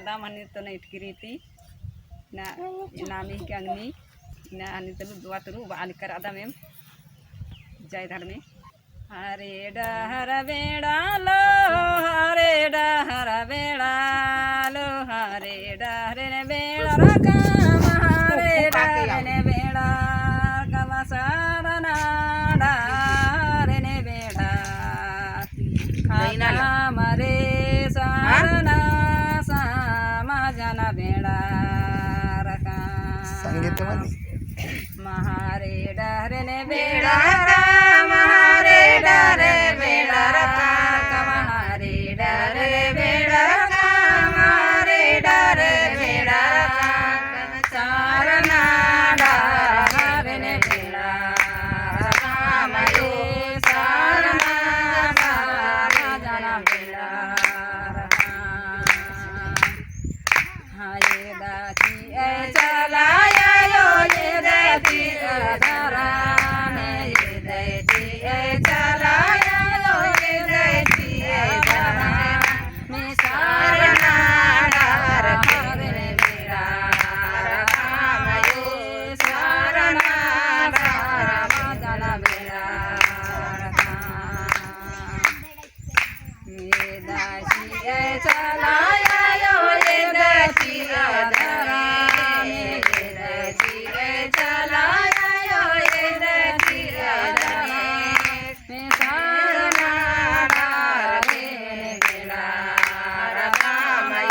ada manito na itkiriti na nami kangni na anitelu dua turu balikar ada mem jai dharme hare dahara beda lo hare dahara beda lo hare dahare ne beda rakam hare dahare ne beda kama sarana dahare ne beda khata mare sarana samajana beda rakam संगीतमध्ये महारे डहरे ने बेड़ा राम हरे डहरे बेड़ा राम हरे डहरे बेड़ा राम हरे डहरे बेड़ा राम चारना डहरे ने बेड़ा राम रे सारना जना बेड़ा हाय दाची ए चलाया यो ये दाची अधरा ने ये दाची ए चलाया यो ये दाची अधरा में सारना डर हरे मेरा राम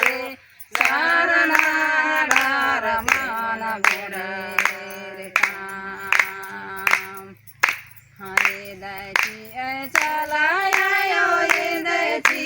ये सारना डर मदन मेरा ये दाची ए चलाया यो ये दाची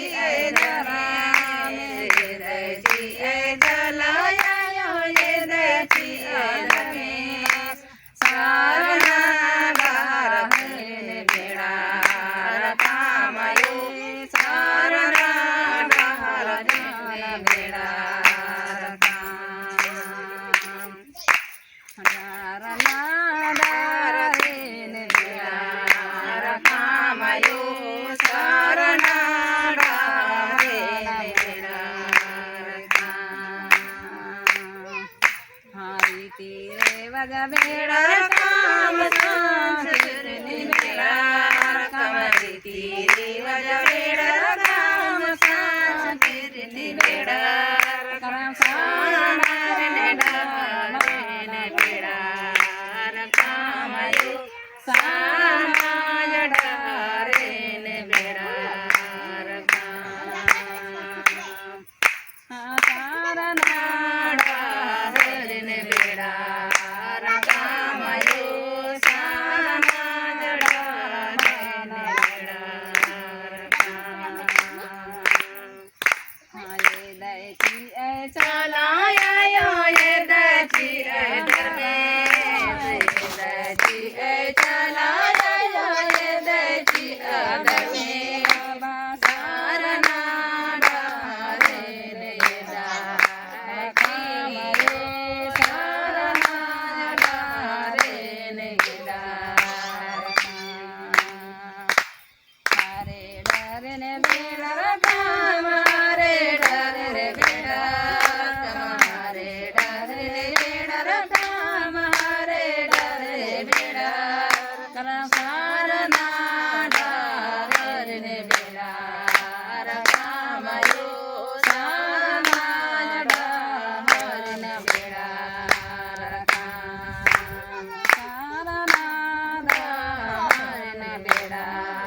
अधरा बेड़ा काम सांगिरनी बेड़ा कमरी तीरी वज बेड़ा काम सांगिरनी बेड़ा करम साना ने डाने बेड़ा काम यु साना जड़ारे ने बेड़ा चलाया यो ये दाची अधर में ये दाची चलाया यो ये दाची अधर में सारना डारे ने काम रे सारना डारे ने हरे डरे ने बेड़ा काम हरे डरे रे बेड़ा बेड़ा